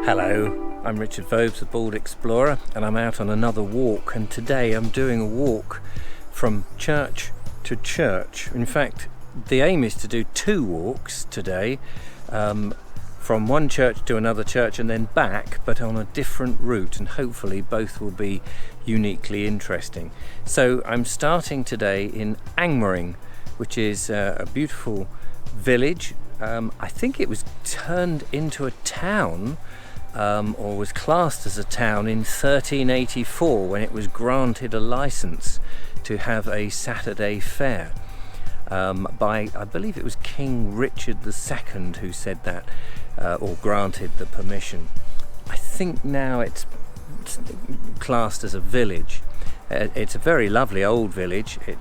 Hello, I'm Richard Vobes, the Bald Explorer, and I'm out on another walk, and today I'm doing a walk from church to church. In fact, the aim is to do two walks today, from one church to another church and then back, but on a different route, and hopefully both will be uniquely interesting. So I'm starting today in Angmering, which is a beautiful village. I think it was turned into a town, or was classed as a town in 1384 when it was granted a license to have a Saturday fair by, I believe it was King Richard II who said that, or granted the permission. I think now it's classed as a village. It's a very lovely old village. It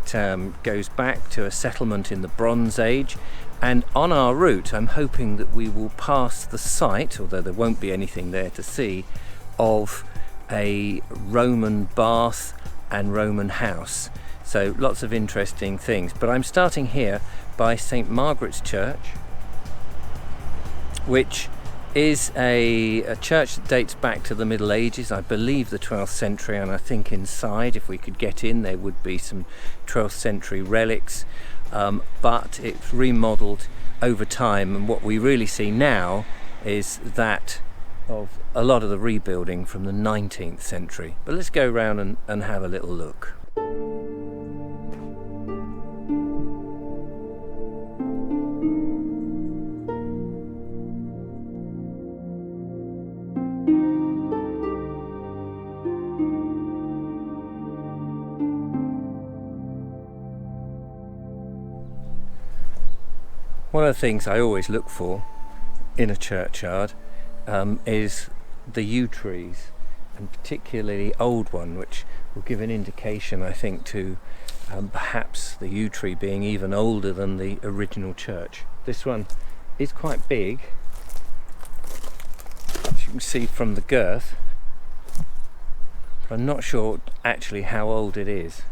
goes back to a settlement in the Bronze Age, and on our route I'm hoping that we will pass the site, although there won't be anything there to see, of a Roman bath and Roman house. So lots of interesting things. But I'm starting here by St. Margaret's Church, which is a church that dates back to the Middle Ages, I believe the 12th century, and I think inside, if we could get in, there would be some 12th century relics, but it's remodelled over time, and what we really see now is that of a lot of the rebuilding from the 19th century. But let's go around and have a little look. One of the things I always look for in a churchyard is the yew trees, and particularly old one, which will give an indication, I think, to perhaps the yew tree being even older than the original church. This one is quite big, as you can see from the girth, but I'm not sure actually how old it is.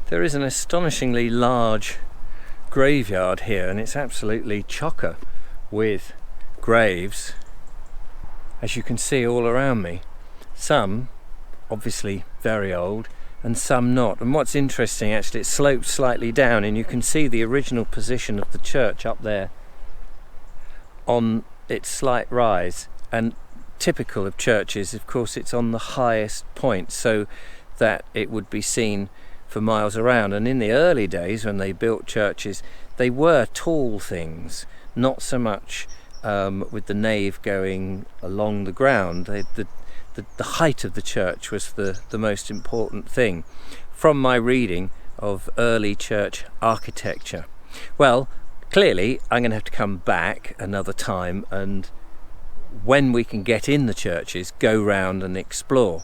There is an astonishingly large graveyard here, and it's absolutely chocker with graves, as you can see all around me. Some obviously very old and some not. And what's interesting, actually, it slopes slightly down and you can see the original position of the church up there on its slight rise. And typical of churches, of course, it's on the highest point so that it would be seen for miles around. And in the early days when they built churches, they were tall things, not so much with the nave going along the ground. The height of the church was the most important thing, from my reading of early church architecture. Well, clearly I'm going to have to come back another time, and when we can get in the churches, go round and explore.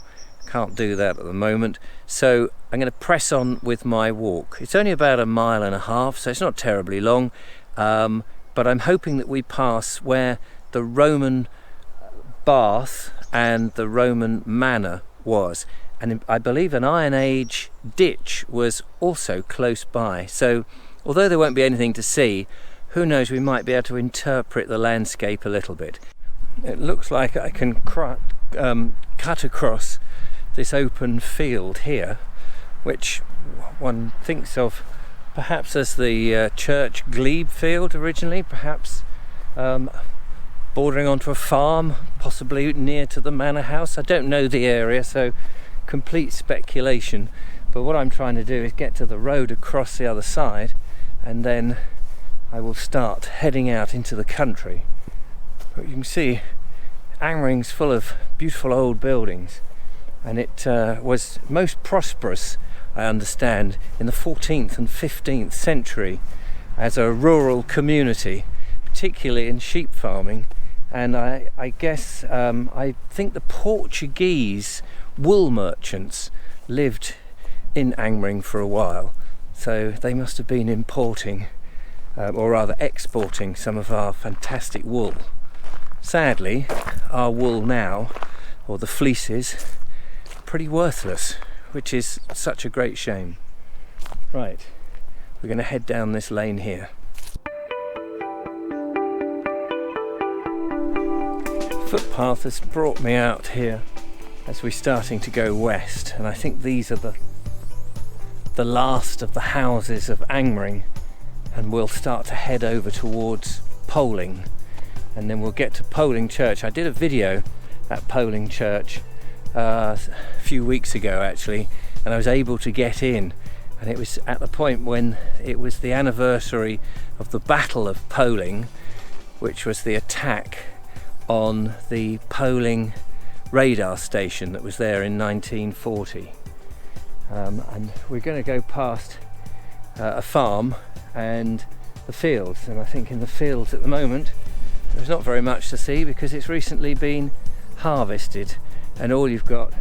Can't do that at the moment, so I'm going to press on with my walk. It's only about 1.5 miles, so it's not terribly long, but I'm hoping that we pass where the Roman bath and the Roman manor was, and I believe an Iron Age ditch was also close by. So although there won't be anything to see, who knows, we might be able to interpret the landscape a little bit. It looks like I can cut across this open field here, which one thinks of perhaps as the church glebe field originally, perhaps bordering onto a farm, possibly near to the manor house. I don't know the area, so complete speculation, but what I'm trying to do is get to the road across the other side, and then I will start heading out into the country. But you can see Angmering's full of beautiful old buildings, and it was most prosperous, I understand, in the 14th and 15th century as a rural community, particularly in sheep farming. And I guess I think the Portuguese wool merchants lived in Angmering for a while, so they must have been importing, or rather exporting, some of our fantastic wool. Sadly, our wool now, or the fleeces, pretty worthless, which is such a great shame. Right, we're going to head down this lane here. footpath has brought me out here as we're starting to go west, and I think these are the last of the houses of Angmering, and we'll start to head over towards Poling, and then we'll get to Poling Church. I did a video at Poling Church a few weeks ago actually, and I was able to get in, and it was at the point when it was the anniversary of the Battle of Poling, which was the attack on the Poling radar station that was there in 1940. And we're going to go past a farm and the fields, and I think in the fields at the moment there's not very much to see because it's recently been harvested, and all you've got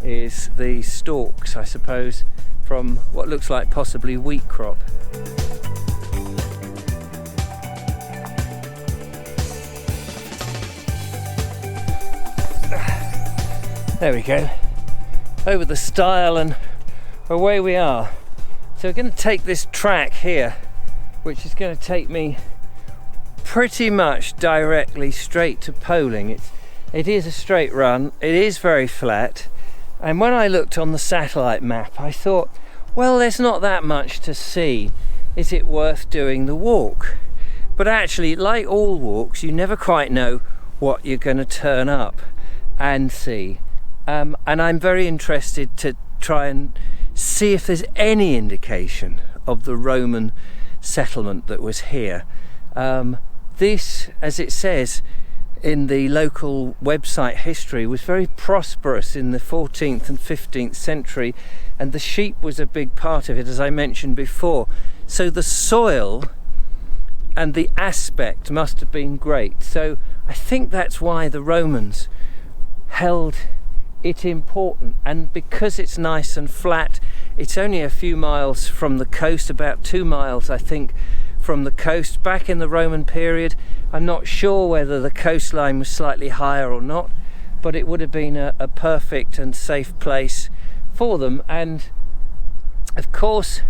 is the stalks, I suppose, from what looks like possibly wheat crop. There we go, over the stile and away we are. So we're going to take this track here, which is going to take me pretty much directly straight to Poling. It is a straight run, it is very flat, and when I looked on the satellite map I thought, well, there's not that much to see, is it worth doing the walk? But actually, like all walks, you never quite know what you're going to turn up and see. And I'm very interested to try and see if there's any indication of the Roman settlement that was here. This, as it says in the local website history, was very prosperous in the 14th and 15th century, and the sheep was a big part of it, as I mentioned before. So the soil and the aspect must have been great. So I think that's why the Romans held it important, and because it's nice and flat, it's only a few miles from the coast, about 2 miles I think from the coast. Back in the Roman period, I'm not sure whether the coastline was slightly higher or not, but it would have been a perfect and safe place for them. And of course,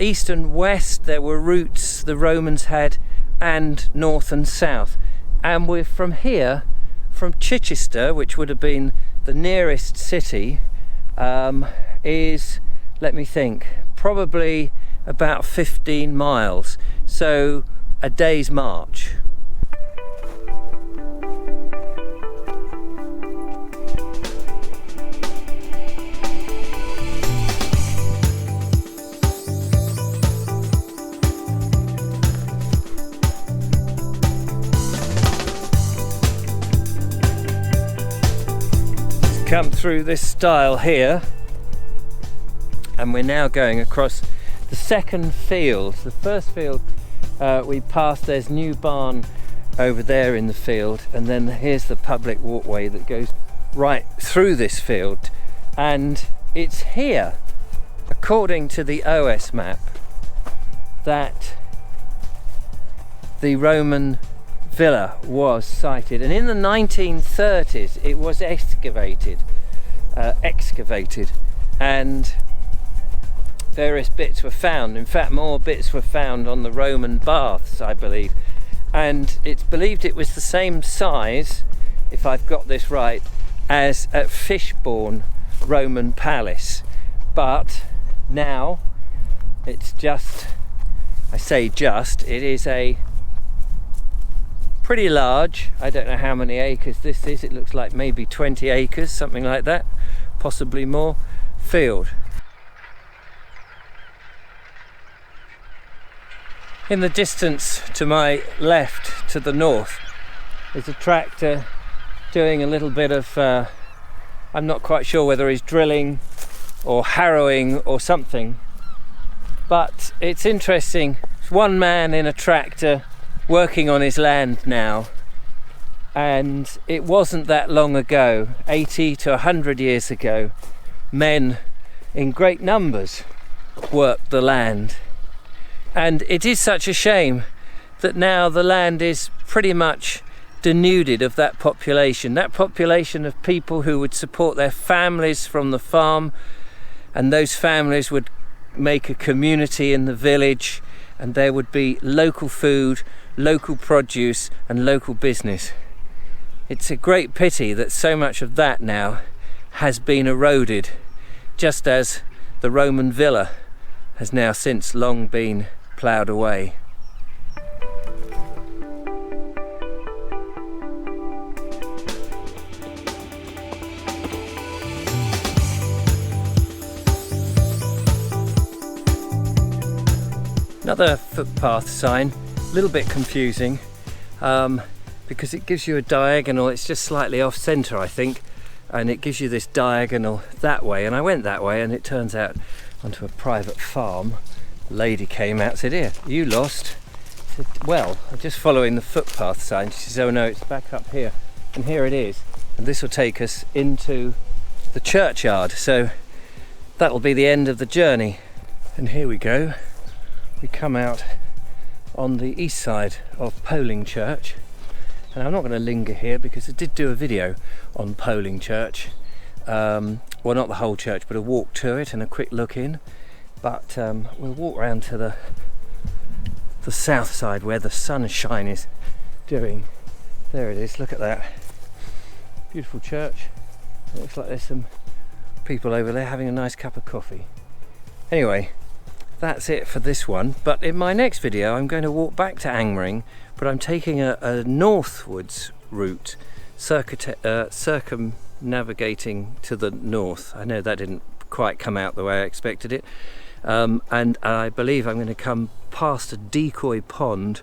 east and west there were routes the Romans had, and north and south, and we're from here, from Chichester, which would have been the nearest city, is, let me think, probably about 15 miles, so a day's march. Come through this stile here, and we're now going across the second field. The first field we passed, there's new barn over there in the field, and then here's the public walkway that goes right through this field, and it's here, according to the OS map, that the Roman villa was sited, and in the 1930s it was excavated, and various bits were found. In fact, more bits were found on the Roman baths, I believe, and it's believed it was the same size, if I've got this right, as at Fishbourne Roman Palace, but now it's just, I say just, it is a pretty large, I don't know how many acres this is, it looks like maybe 20 acres, something like that, possibly more, field. In the distance to my left, to the north, is a tractor doing a little bit of, I'm not quite sure whether he's drilling or harrowing or something, but it's interesting. It's one man in a tractor working on his land now, and it wasn't that long ago, 80 to 100 years ago, men in great numbers worked the land, and it is such a shame that now the land is pretty much denuded of that population of people who would support their families from the farm, and those families would make a community in the village, and there would be local food, local produce and local business. It's a great pity that so much of that now has been eroded, just as the Roman villa has now since long been ploughed away. Another footpath sign, a little bit confusing because it gives you a diagonal. It's just slightly off centre, I think, and it gives you this diagonal that way, and I went that way and it turns out onto a private farm. A lady came out and said, "Here, you lost?" I said, "Well, I'm just following the footpath sign." She says, "Oh no, it's back up here," and here it is, and this will take us into the churchyard, so that'll be the end of the journey. And here we go. We come out on the east side of Poling Church, and I'm not going to linger here because I did do a video on Poling Church, well, not the whole church, but a walk to it and a quick look in. But we'll walk round to the south side where the sunshine is doing. There it is, look at that beautiful church. It looks like there's some people over there having a nice cup of coffee. Anyway, that's it for this one, but in my next video I'm going to walk back to Angmering, but I'm taking a northwards route, circumnavigating to the north. I know that didn't quite come out the way I expected it, and I believe I'm going to come past a decoy pond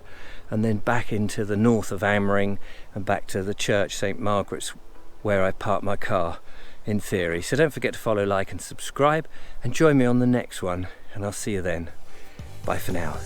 and then back into the north of Angmering and back to the church, St. Margaret's, where I parked my car in theory. So don't forget to follow, like and subscribe, and join me on the next one, and I'll see you then. Bye for now.